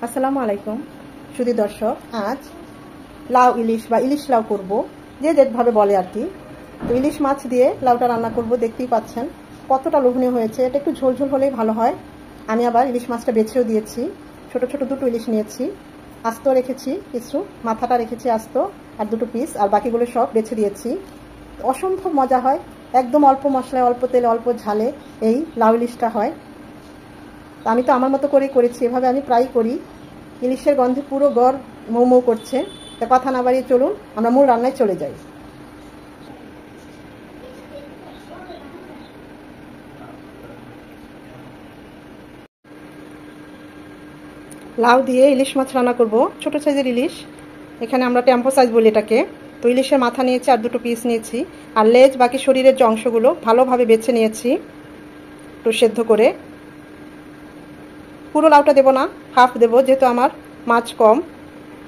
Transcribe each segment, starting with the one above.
আসসালামু আলাইকুম সুধী দর্শক, আজ লাউ ইলিশ বা ইলিশ লাউ করব, যে যেভাবে বলে আর কি। তো ইলিশ মাছ দিয়ে লাউটা রান্না করব। দেখতেই পাচ্ছেন কতটা লোভনীয় হয়েছে। এটা একটু ঝোল ঝোল হলেই ভালো হয়। আমি আবার ইলিশ মাছটা বেছেও দিয়েছি। ছোট ছোট দুটো ইলিশ নিয়েছি, আস্ত রেখেছি, কিছু মাথাটা রেখেছি আস্ত, আর দুটো পিস, আর বাকিগুলো সব বেছে দিয়েছি। অসম্ভব মজা হয়, একদম অল্প মশলায়, অল্প তেলে, অল্প ঝালে এই লাউ ইলিশটা হয়। আমি তো আমার মতো করেই করেছি, এভাবে আমি প্রায় করি। ইলিশের গন্ধে পুরো ঘর মৌ মৌ করছে। তা কথা না বাড়িয়ে চলুন আমরা মূল রান্নায় চলে যাই। লাউ দিয়ে ইলিশ মাছ রান্না করব। ছোট সাইজের ইলিশ, এখানে আমরা টেম্পো সাইজ বলি এটাকে। তো ইলিশের মাথা নিয়েছি আর দুটো পিস নিয়েছি, আর লেজ বাকি শরীরের যে অংশগুলো ভালোভাবে বেছে নিয়েছি একটু সেদ্ধ করে। পুরো লাউটা দেব না, হাফ দেব, যেহেতু আমার মাছ কম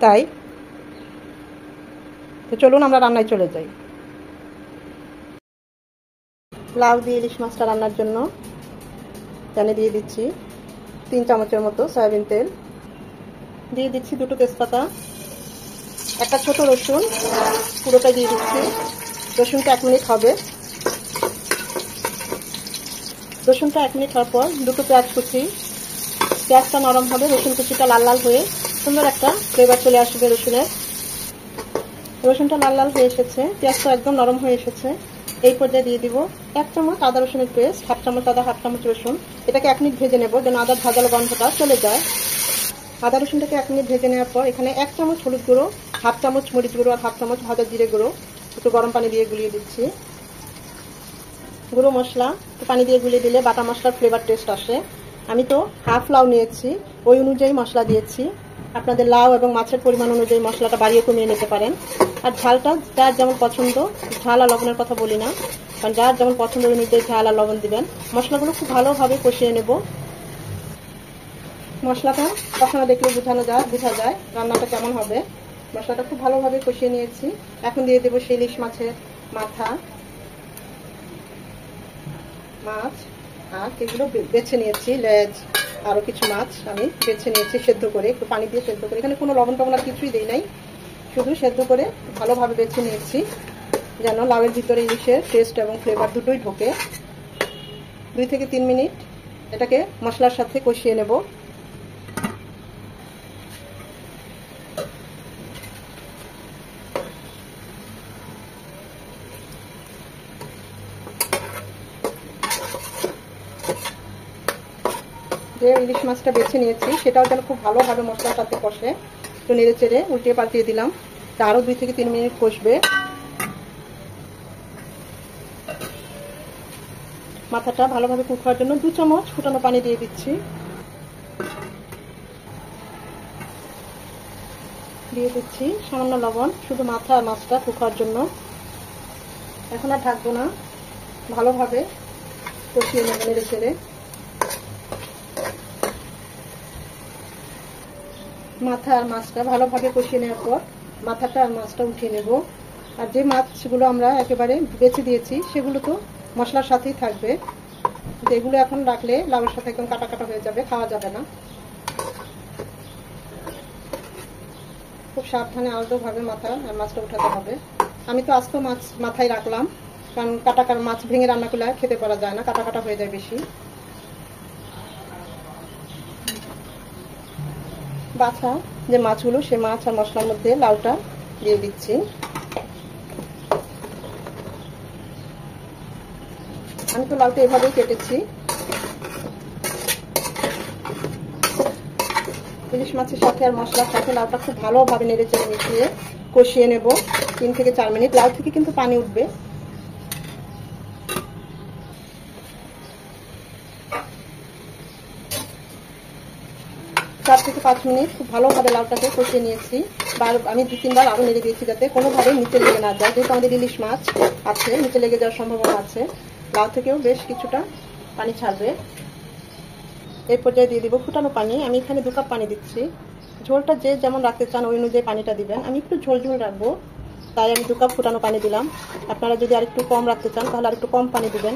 তাই। তো চলুন আমরা রান্নায় চলে যাই। লাউ দিয়ে ইলিশ মাছটা রান্নার জন্য প্যানে দিয়ে দিচ্ছি 3 চামচের মতো সয়াবিন তেল, দিয়ে দিচ্ছি দুটো তেজপাতা, একটা ছোট রসুন পুরোটা দিয়ে দিচ্ছি। রসুনটা 1 মিনিট হবে। রসুনটা 1 মিনিট হওয়ার পর দুটো পেঁয়াজ কুচি। পেঁয়াজটা নরম হবে, রসুন কুচিটা লাল লাল হয়ে সুন্দর একটা ফ্লেভার চলে আসবে রসুনের। রসুনটা লাল লাল হয়ে এসেছে, পেঁয়াজটা একদম নরম হয়ে এসেছে। এই পর্যায়ে দিয়ে দিব 1 চামচ আদা রসুনের পেস্ট, হাফ চামচ আদা, হাফ চামচ রসুন। এটাকে 1 মিনিট ভেজে নেব যেন আদার ভাজালো গন্ধটা চলে যায়। আদা রসুনটাকে 1 মিনিট ভেজে নেওয়ার পর এখানে 1 চামচ হলুদ গুঁড়ো, হাফ চামচ মরিচ গুঁড়ো আর হাফ চামচ ভাজা জিরে গুঁড়ো একটু গরম পানি দিয়ে গুলিয়ে দিচ্ছি। গুঁড়ো মশলা পানি দিয়ে গুলিয়ে দিলে বাটা মশলার ফ্লেভার টেস্ট আসে। আমি তো হাফ লাউ নিয়েছি, ওই অনুযায়ী মশলা দিয়েছি। আপনাদের লাউ এবং মাছের পরিমাণ অনুযায়ী মশলাটা বাড়িয়ে কমিয়ে নিতে পারেন। আর ঝালটা যার যেমন পছন্দ, ঝাল আর লবণের কথা বলি না, কারণ যার যেমন পছন্দ অনুযায়ী ঝাল আর লবণ দিবেন। মশলাগুলো খুব ভালোভাবে কষিয়ে নেব। মশলাটা কখনো দেখলে বোঝা যায় রান্নাটা কেমন হবে। মশলাটা খুব ভালোভাবে কষিয়ে নিয়েছি। এখন দিয়ে দেবো সেই ইলিশ মাছের মাথা, মাছ, আর এগুলো বেছে নিয়েছি, লেজ, আরও কিছু মাছ আমি বেছে নিয়েছি সেদ্ধ করে, একটু পানি দিয়ে সেদ্ধ করে। এখানে কোনো লবণ টবণ আর কিছুই দিই নাই, শুধু সেদ্ধ করে ভালোভাবে বেছে নিয়েছি যেন লাউয়ের ভিতরে ইলিশের টেস্ট এবং ফ্লেভার দুটোই ঢোকে। 2 থেকে 3 মিনিট এটাকে মশলার সাথে কষিয়ে নেব। যে ইলিশ মাছটা বেছে নিয়েছি সেটাও যেন খুব ভালোভাবে মশলার সাথে কষে, একটু নেড়ে চেড়ে উল্টিয়ে পাল্টিয়ে দিলাম। তা আরও 2 থেকে 3 মিনিট কষবে। মাথাটা ভালোভাবে কুক হওয়ার জন্য 2 চামচ ফুটানো পানি দিয়ে দিচ্ছি। দিয়ে দিচ্ছি সামান্য লবণ, শুধু মাথা আর মাছটা কুক হওয়ার জন্য। এখন আর ঢাকবো না, ভালোভাবে কষিয়ে নেব নেড়ে চেড়ে। মাথা আর মাছটা ভালোভাবে কষিয়ে নেওয়ার পর মাথাটা আর মাছটা উঠিয়ে নেব। আর যে মাছগুলো আমরা একেবারে বেছে দিয়েছি সেগুলো তো মশলার সাথেই থাকবে, কিন্তু এগুলো এখন রাখলে লাউয়ের সাথে একদম কাটা কাটা হয়ে যাবে, খাওয়া যাবে না। খুব সাবধানে আলতোভাবে মাথা আর মাছটা উঠাতে হবে। আমি তো আস্ত মাছ মাথায় রাখলাম, কারণ কাটা কাটা মাছ ভেঙে রান্না করলে খেতে পারা যায় না, কাটা কাটা হয়ে যায় বেশি। বাছা যে মাছগুলো, সে মাছ আর মশলার মধ্যে লাউটা দিয়ে দিচ্ছি। আমি তো লাউটা এভাবেই কেটেছি। ইলিশ মাছের সাথে আর মশলার সাথে লাউটা খুব ভালোভাবে নেড়ে চেড়ে মিশিয়ে কষিয়ে নেব 3 থেকে 4 মিনিট। লাউ থেকে কিন্তু পানি উঠবে। চার থেকে 5 মিনিট খুব ভালোভাবে লাউটাকে কষিয়ে নিয়েছি। আমি 2-3 বার আরও নেড়ে দিয়েছি যাতে কোনোভাবে নিচে লেগে না যায়, যেহেতু আমাদের ইলিশ মাছ আছে, নিচে লেগে যাওয়ার সম্ভাবনা আছে। লাউ থেকেও বেশ কিছুটা পানি ছাড়বে। এই পর্যায়ে দিয়ে দিব ফুটানো পানি। আমি এখানে 2 কাপ পানি দিচ্ছি। ঝোলটা যে যেমন রাখতে চান ওই অনুযায়ী পানিটা দিবেন। আমি একটু ঝোল ঝোল রাখবো তাই আমি 2 কাপ ফুটানো পানি দিলাম। আপনারা যদি আরেকটু কম রাখতে চান তাহলে আরেকটু কম পানি দিবেন,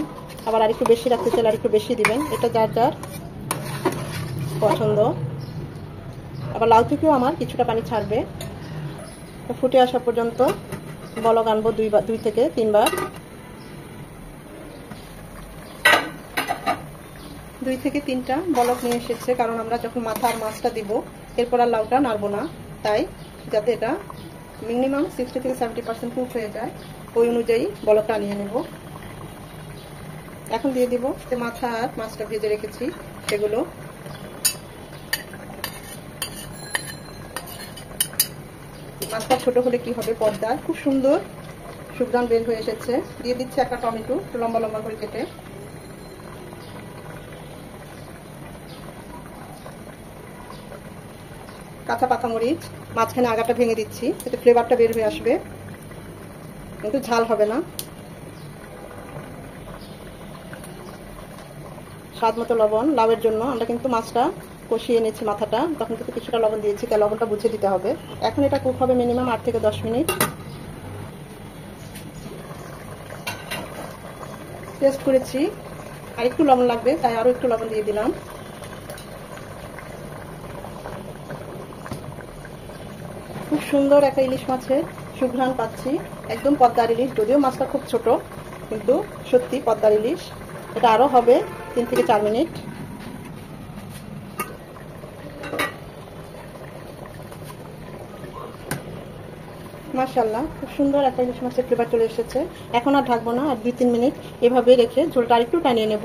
আবার আরেকটু বেশি রাখতে চাইলে আরেকটু বেশি দিবেন। এটা যার যার পছন্দ। আবার লাউ থেকেও আমার কিছুটা পানি ছাড়বে। ফুটে আসা পর্যন্ত বলক আনবো 2 থেকে 3 বার। 2 থেকে 3টা বলক নিয়ে এসেছে, কারণ আমরা যখন মাথা আর মাছটা দিব এরপর আর লাউটা নাড়বো না, তাই যাতে এটা মিনিমাম 60 থেকে 70% কুক হয়ে যায় ওই অনুযায়ী বলকটা নিয়ে নেব। এখন দিয়ে দিব যে মাথা আর মাছটা ভেজে রেখেছি সেগুলো। মাছটা ছোট হলে কি হবে, পর্দার খুব সুন্দর সুঘ্রাণ বের হয়ে এসেছে। দিয়ে দিচ্ছি একটা টমেটো লম্বা লম্বা করে কেটে। কাঁচা পাকা মরিচ মাঝখানে আগাটা ভেঙে দিচ্ছি, এতে ফ্লেভারটা বের হয়ে আসবে, কিন্তু ঝাল হবে না। স্বাদ মতো লবণ, লাউয়ের জন্য আমরা কিন্তু মাছটা কষিয়ে এনেছি মাথাটা, তখন কিন্তু কিছুটা লবণ দিয়েছি, তাই লবণটা বুঝে দিতে হবে। এখন এটা কুক হবে মিনিমাম 8 থেকে 10 মিনিট। টেস্ট করেছি, আর একটু লবণ লাগবে, তাই আরো একটু লবণ দিয়ে দিলাম। খুব সুন্দর একটা ইলিশ মাছের সুঘ্রাণ পাচ্ছি, একদম পদ্মার ইলিশ। যদিও মাছটা খুব ছোট, কিন্তু সত্যি পদ্মার ইলিশ। এটা আরো হবে 3 থেকে 4 মিনিট। মাশাআল্লাহ, খুব সুন্দর একটা ইলিশ মাছের ফ্লেভার চলে এসেছে। এখন আর ঢাকবো না, আর 2-3 মিনিট এভাবে রেখে ঝোলটা আরেকটু টানিয়ে নেব।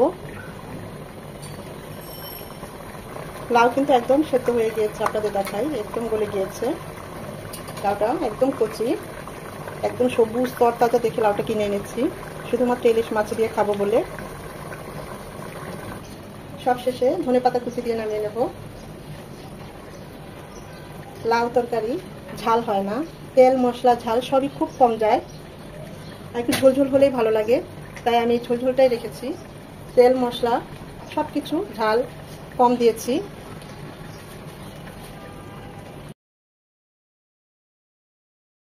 লাউ কিন্তু একদম সেদ্ধ হয়ে গিয়েছে, আপনাদের দেখাই, একদম গলে গিয়েছে। লাউটা একদম কচি, একদম সবুজ তরতাজা দেখে লাউটা কিনে এনেছি শুধুমাত্র ইলিশ মাছ দিয়ে খাবো বলে। সবশেষে ধনেপাতা কুচি দিয়ে নামিয়ে নেব। লাউ তরকারি ঝাল হয় না, তেল মশলা ঝাল সবই খুব কম যায়, আর একটু ঝোলঝোল হলেই ভালো লাগে, তাই আমি ঝোলঝোলটাই রেখেছি। তেল মশলা সবকিছু ঝাল কম দিয়েছি।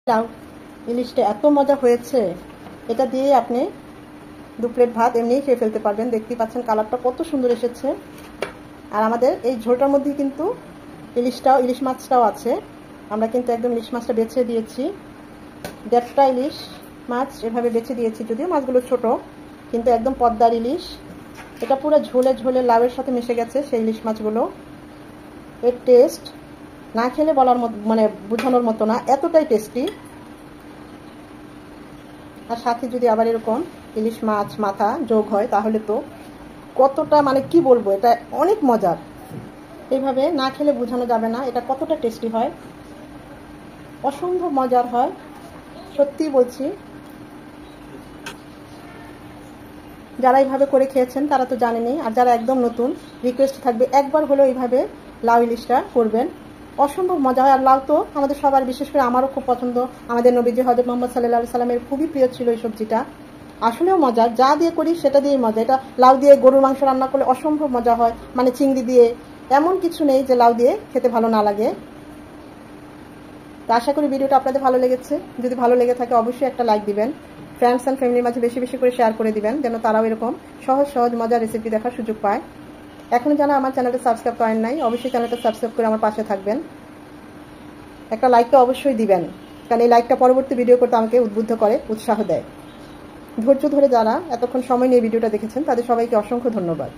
লাউ ইলিশটা এত মজা হয়েছে, এটা দিয়ে আপনি 2 প্লেট ভাত এমনিই খেয়ে ফেলতে পারবেন। দেখতেই পাচ্ছেন কালারটা কত সুন্দর এসেছে। আর আমাদের এই ঝোলটার মধ্যে কিন্তু ইলিশ মাছটাও আছে। আমরা কিন্তু একদম ইলিশ মাছটা বেছে দিয়েছি, 1.5টা ইলিশ মাছ এভাবে বেছে দিয়েছি। যদিও মাছগুলো ছোট, কিন্তু একদম পদ্মার ইলিশ। এটা পুরো ঝোলে ঝোলে লাউয়ের সাথে মিশে গেছে সেই ইলিশ মাছগুলো। এর টেস্ট না খেলে বলার মতো, মানে বোঝানোর মতো না, এতটাই টেস্টি। আর সাথে যদি আবার এরকম ইলিশ মাছ মাথা যোগ হয় তাহলে তো কতটা, মানে কি বলবো, এটা অনেক মজার। এইভাবে না খেলে বোঝানো যাবে না এটা কতটা টেস্টি হয়, অসম্ভব মজার হয়, সত্যি বলছি। যারা এইভাবে করে খেয়েছেন তারা তো জানেনই, আর যারা একদম নতুন, রিকোয়েস্ট থাকবে একবার হলেও এইভাবে লাউ ইলিশটা করবেন, অসম্ভব মজা হয়। আর লাউ তো আমাদের সবার, বিশেষ করে আমারও খুব পছন্দ। আমাদের নবীজি হযরত মুহাম্মদ সাল্লাল্লাহু আলাইহি সাল্লামের খুবই প্রিয় ছিল এই সবজিটা। আসলেও মজার, যা দিয়ে করি সেটা দিয়েই মজা। এটা লাউ দিয়ে গরুর মাংস রান্না করলে অসম্ভব মজা হয়, মানে চিংড়ি দিয়ে, এমন কিছু নেই যে লাউ দিয়ে খেতে ভালো না লাগে। তো আশা করি ভিডিওটা আপনাদের ভালো লেগেছে। যদি ভালো লেগে থাকে অবশ্যই একটা লাইক দিবেন, ফ্রেন্ডস অ্যান্ড ফ্যামিলির মাঝে বেশি বেশি করে শেয়ার করে দিবেন, যেন তারাও এরকম সহজ সহজ মজার রেসিপি দেখার সুযোগ পায়। এখনো যারা আমার চ্যানেলটা সাবস্ক্রাইব করেন নাই, অবশ্যই চ্যানেলটা সাবস্ক্রাইব করে আমার পাশে থাকবেন। একটা লাইকটা অবশ্যই দিবেন, কারণ এই লাইকটা পরবর্তী ভিডিও করতে আমাকে উদ্বুদ্ধ করে, উৎসাহ দেয়। ধৈর্য ধরে যারা এতক্ষণ সময় নিয়ে ভিডিওটা দেখেছেন তাদের সবাইকে অসংখ্য ধন্যবাদ।